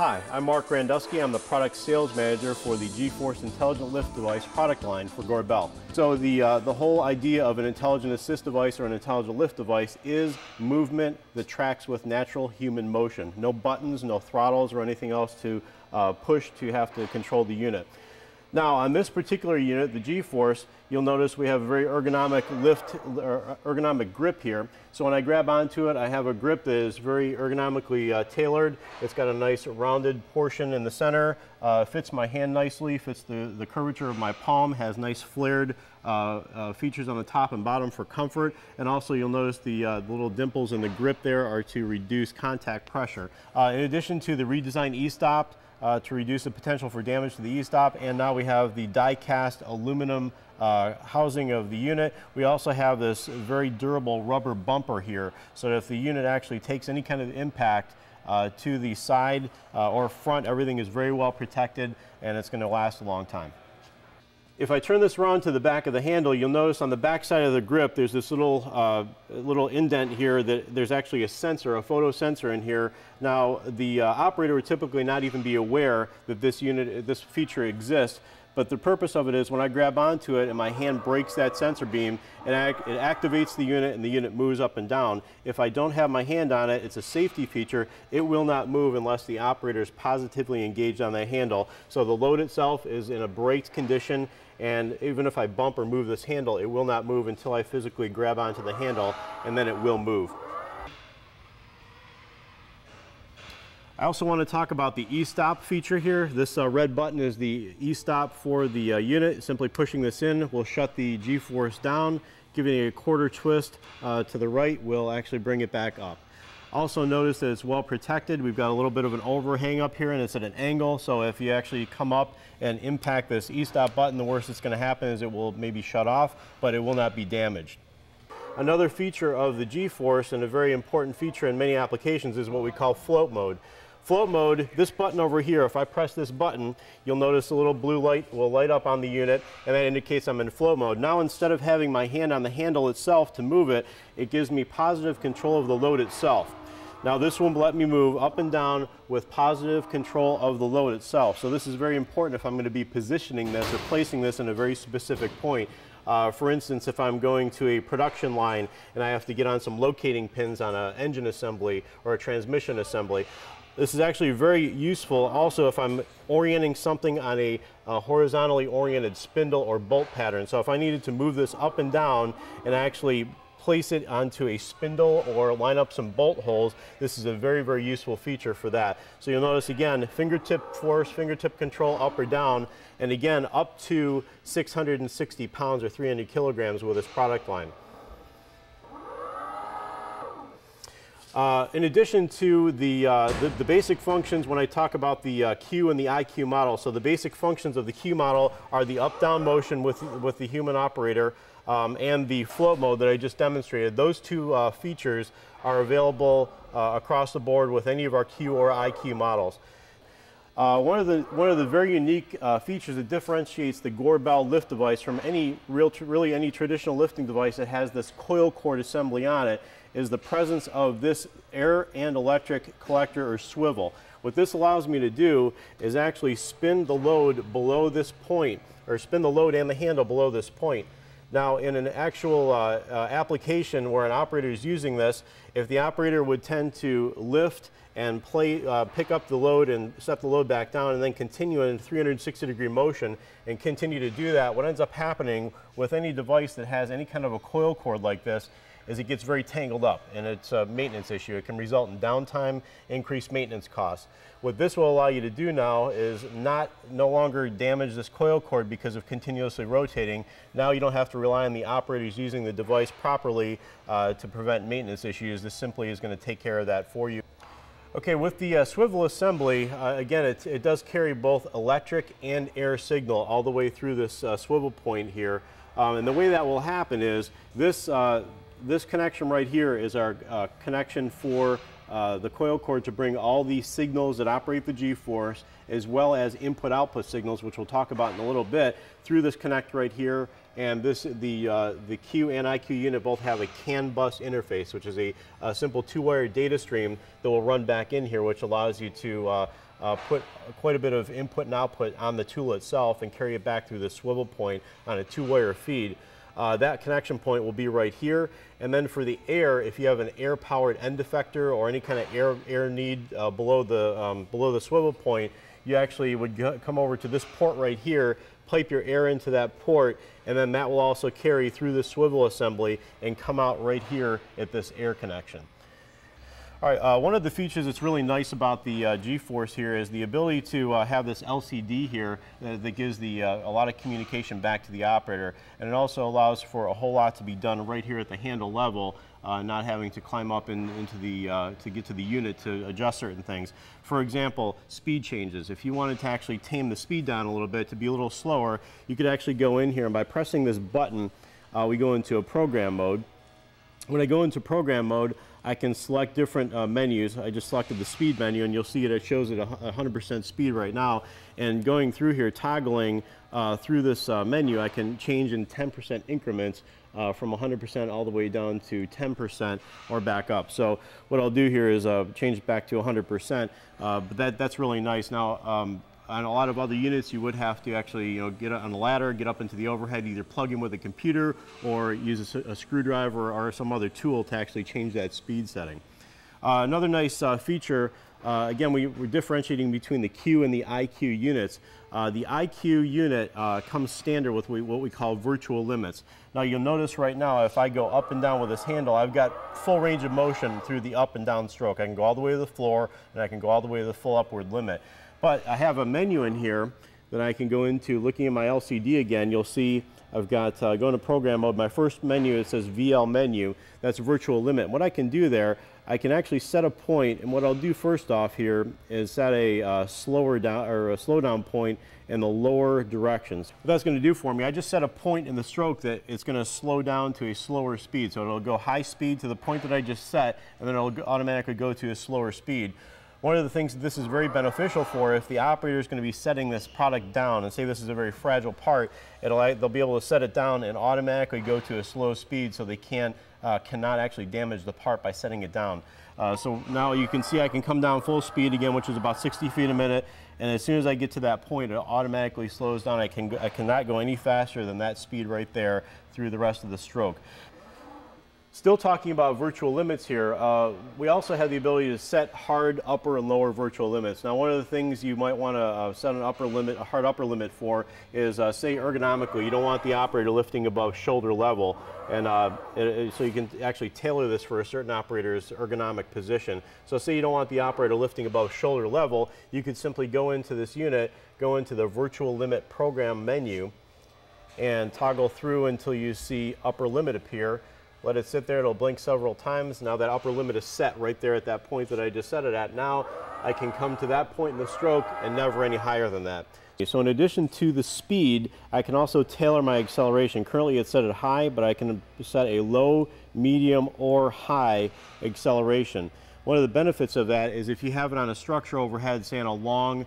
Hi, I'm Mark Grandusky. I'm the product sales manager for the G Force Intelligent Lift Device product line for Gorbel. So the whole idea of an intelligent assist device or an intelligent lift device is movement that tracks with natural human motion. No buttons, no throttles or anything else to push to have to control the unit. Now on this particular unit, the G Force, you'll notice we have a very ergonomic ergonomic grip here. So when I grab onto it, I have a grip that is very ergonomically tailored. It's got a nice rounded portion in the center, fits my hand nicely, fits the curvature of my palm, has nice flared features on the top and bottom for comfort. And also you'll notice the little dimples in the grip there are to reduce contact pressure. In addition to the redesigned e-stop, to reduce the potential for damage to the e-stop, and now we have the die-cast aluminum housing of the unit. We also have this very durable rubber bumper here, so that if the unit actually takes any kind of impact to the side or front, everything is very well protected and it's going to last a long time. If I turn this around to the back of the handle, you'll notice on the back side of the grip there's this little indent here that there's actually a sensor, a photo sensor in here. Now the operator would typically not even be aware that this feature exists, but the purpose of it is when I grab onto it and my hand breaks that sensor beam, it activates the unit and the unit moves up and down. If I don't have my hand on it, it's a safety feature. It will not move unless the operator is positively engaged on the handle. So the load itself is in a braked condition, and even if I bump or move this handle, it will not move until I physically grab onto the handle, and then it will move. I also want to talk about the e-stop feature here. This red button is the e-stop for the unit. Simply pushing this in will shut the G Force down. Giving it a quarter twist to the right will actually bring it back up. Also notice that it's well protected. We've got a little bit of an overhang up here and it's at an angle, so if you actually come up and impact this e-stop button, the worst that's going to happen is it will maybe shut off, but it will not be damaged. Another feature of the G Force, and a very important feature in many applications, is what we call float mode. Float mode, this button over here, if I press this button, you'll notice a little blue light will light up on the unit, and that indicates I'm in float mode. Now instead of having my hand on the handle itself to move it, it gives me positive control of the load itself. Now this will let me move up and down with positive control of the load itself. So this is very important if I'm going to be positioning this or placing this in a very specific point. For instance, if I'm going to a production line and I have to get on some locating pins on an engine assembly or a transmission assembly, this is actually very useful also if I'm orienting something on a horizontally oriented spindle or bolt pattern. So if I needed to move this up and down and actually place it onto a spindle or line up some bolt holes, this is a very, very useful feature for that. So you'll notice again, fingertip force, fingertip control up or down, and again up to 660 pounds or 300 kilograms with this product line. In addition to the basic functions, when I talk about the Q and the IQ model, so the basic functions of the Q model are the up-down motion with the human operator and the float mode that I just demonstrated. Those two features are available across the board with any of our Q or IQ models. One of the very unique features that differentiates the Gorbel lift device from really any traditional lifting device that has this coil cord assembly on it is the presence of this air and electric collector or swivel. What this allows me to do is actually spin the load below this point, or spin the load and the handle below this point. Now in an actual application where an operator is using this, if the operator would tend to lift and pick up the load and set the load back down and then continue in 360-degree motion and continue to do that, what ends up happening with any device that has any kind of a coil cord like this is it gets very tangled up, and it's a maintenance issue. It can result in downtime, increased maintenance costs. What this will allow you to do now is no longer damage this coil cord because of continuously rotating. Now you don't have to rely on the operators using the device properly to prevent maintenance issues. This simply is going to take care of that for you. Okay, with the swivel assembly, again, it does carry both electric and air signal all the way through this swivel point here. And the way that will happen is this connection right here is our connection for the coil cord to bring all the signals that operate the G Force, as well as input-output signals, which we'll talk about in a little bit, through this connector right here. And the Q and IQ unit both have a CAN bus interface, which is a simple two-wire data stream that will run back in here, which allows you to put quite a bit of input and output on the tool itself and carry it back through the swivel point on a 2-wire feed. That connection point will be right here. And then for the air, if you have an air-powered end effector or any kind of air need below the swivel point, you actually would come over to this port right here, pipe your air into that port, and then that will also carry through the swivel assembly and come out right here at this air connection. All right, one of the features that's really nice about the G Force here is the ability to have this LCD here that gives a lot of communication back to the operator, and it also allows for a whole lot to be done right here at the handle level, not having to climb up into to get to the unit to adjust certain things. For example, speed changes. If you wanted to actually tame the speed down a little bit to be a little slower, you could actually go in here, and by pressing this button, we go into a program mode. When I go into program mode, I can select different menus. I just selected the speed menu, and you'll see it shows it 100% speed right now. And going through here, toggling through this menu, I can change in 10% increments from 100% all the way down to 10% or back up. So what I'll do here is change it back to 100%, but that's really nice. Now, on a lot of other units, you would have to actually, get on a ladder, get up into the overhead, either plug in with a computer or use a screwdriver or some other tool to actually change that speed setting. Another nice feature, again, we're differentiating between the Q and the IQ units. The IQ unit comes standard with what we call virtual limits. Now you'll notice right now, if I go up and down with this handle, I've got full range of motion through the up and down stroke. I can go all the way to the floor, and I can go all the way to the full upward limit. But I have a menu in here that I can go into. Looking at my LCD again, you'll see I've got, go into program mode. My first menu, it says VL menu. That's virtual limit. What I can do there, I can actually set a point, and what I'll do first off here is set a slower down or a slow down point in the lower directions. What that's going to do for me, I just set a point in the stroke that it's going to slow down to a slower speed. So it'll go high speed to the point that I just set, and then it'll automatically go to a slower speed. One of the things that this is very beneficial for, if the operator is going to be setting this product down, and say this is a very fragile part, they'll be able to set it down and automatically go to a slow speed, so they cannot actually damage the part by setting it down. So now you can see I can come down full speed again, which is about 60 feet a minute, and as soon as I get to that point, it automatically slows down. I cannot go any faster than that speed right there through the rest of the stroke. Still talking about virtual limits here, we also have the ability to set hard upper and lower virtual limits. Now, one of the things you might want to set a hard upper limit for is, say ergonomically, you don't want the operator lifting above shoulder level, and so you can actually tailor this for a certain operator's ergonomic position. So say you don't want the operator lifting above shoulder level, you could simply go into this unit, go into the virtual limit program menu, and toggle through until you see upper limit appear. Let it sit there, it'll blink several times. Now that upper limit is set right there at that point that I just set it at. Now I can come to that point in the stroke and never any higher than that. So in addition to the speed, I can also tailor my acceleration. Currently it's set at high, but I can set a low, medium, or high acceleration. One of the benefits of that is if you have it on a structure overhead, say on a long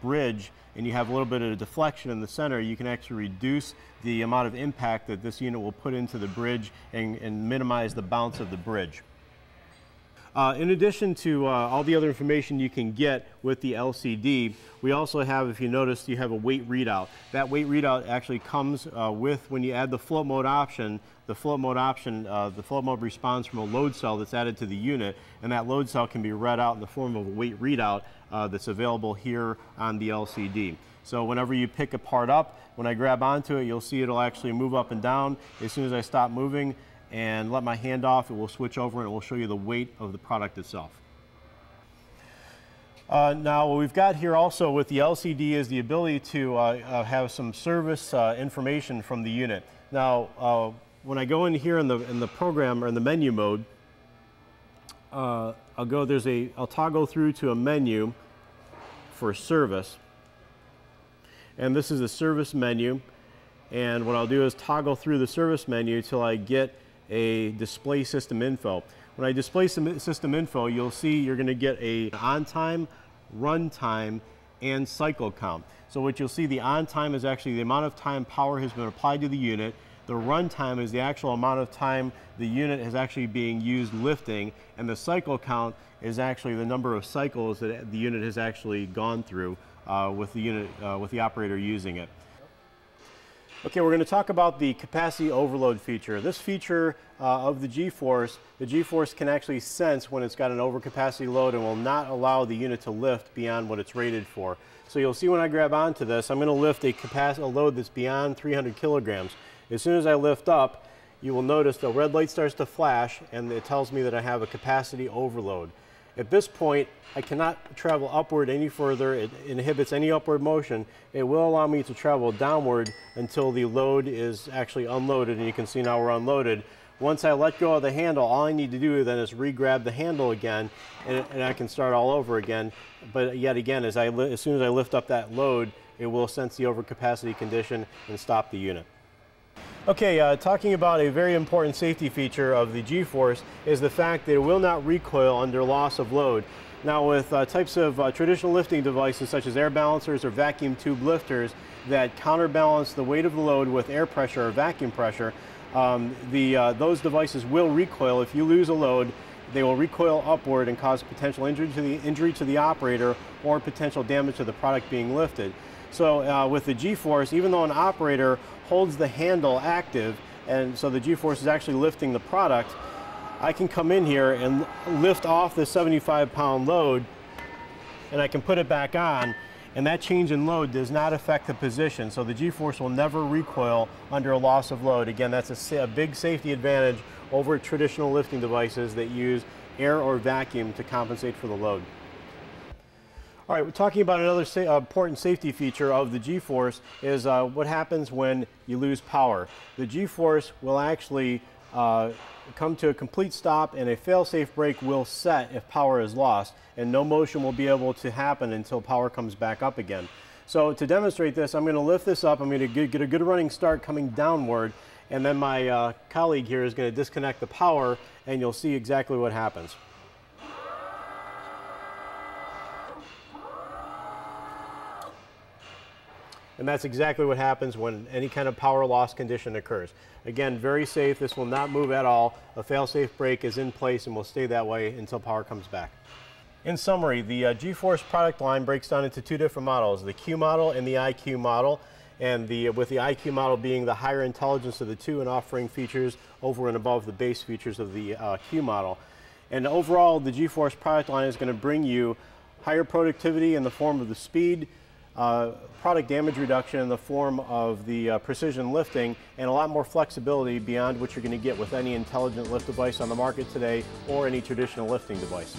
bridge, and you have a little bit of deflection in the center, you can actually reduce the amount of impact that this unit will put into the bridge and minimize the bounce of the bridge. In addition to all the other information you can get with the LCD, we also have, if you notice, you have a weight readout. That weight readout actually comes with, when you add the float mode option, the float mode responds from a load cell that's added to the unit, and that load cell can be read out in the form of a weight readout that's available here on the LCD. So whenever you pick a part up, when I grab onto it, you'll see it'll actually move up and down. As soon as I stop moving and let my hand off, it will switch over and it will show you the weight of the product itself. Now what we've got here also with the LCD is the ability to have some service information from the unit. Now when I go in here in the program or in the menu mode, I'll toggle through to a menu for service, and this is a service menu, and what I'll do is toggle through the service menu till I get a display system info. When I display some system info, you'll see you're going to get a on time, run time, and cycle count. So what you'll see, the on time is actually the amount of time power has been applied to the unit. The run time is the actual amount of time the unit is actually being used lifting, and the cycle count is actually the number of cycles that the unit has actually gone through with the operator using it. Okay, we're going to talk about the capacity overload feature. This feature of the G Force can actually sense when it's got an overcapacity load and will not allow the unit to lift beyond what it's rated for. So you'll see when I grab onto this, I'm going to lift a load that's beyond 300 kilograms. As soon as I lift up, you will notice the red light starts to flash and it tells me that I have a capacity overload. At this point, I cannot travel upward any further. It inhibits any upward motion. It will allow me to travel downward until the load is actually unloaded, and you can see now we're unloaded. Once I let go of the handle, all I need to do then is re-grab the handle again, and I can start all over again. But yet again, as soon as I lift up that load, it will sense the overcapacity condition and stop the unit. Okay, talking about a very important safety feature of the G Force is the fact that it will not recoil under loss of load. Now with types of traditional lifting devices such as air balancers or vacuum tube lifters that counterbalance the weight of the load with air pressure or vacuum pressure, those devices will recoil. If you lose a load, they will recoil upward and cause potential injury to the operator or potential damage to the product being lifted. So with the G Force, even though an operator holds the handle active, and so the G Force is actually lifting the product, I can come in here and lift off the 75-pound load, and I can put it back on, and that change in load does not affect the position. So the G Force will never recoil under a loss of load. Again, that's a big safety advantage over traditional lifting devices that use air or vacuum to compensate for the load. All right, we're talking about another important safety feature of the G Force is what happens when you lose power. The G Force will actually come to a complete stop, and a fail-safe brake will set if power is lost, and no motion will be able to happen until power comes back up again. So to demonstrate this, I'm going to lift this up. I'm going to get a good running start coming downward, and then my colleague here is going to disconnect the power, and you'll see exactly what happens. And that's exactly what happens when any kind of power loss condition occurs. Again, very safe. This will not move at all. A fail-safe brake is in place and will stay that way until power comes back. In summary, the G Force product line breaks down into two different models, the Q model and the IQ model. And with the IQ model being the higher intelligence of the two and offering features over and above the base features of the Q model. And overall, the G Force product line is going to bring you higher productivity in the form of the speed, product damage reduction in the form of the precision lifting, and a lot more flexibility beyond what you're going to get with any intelligent lift device on the market today or any traditional lifting device.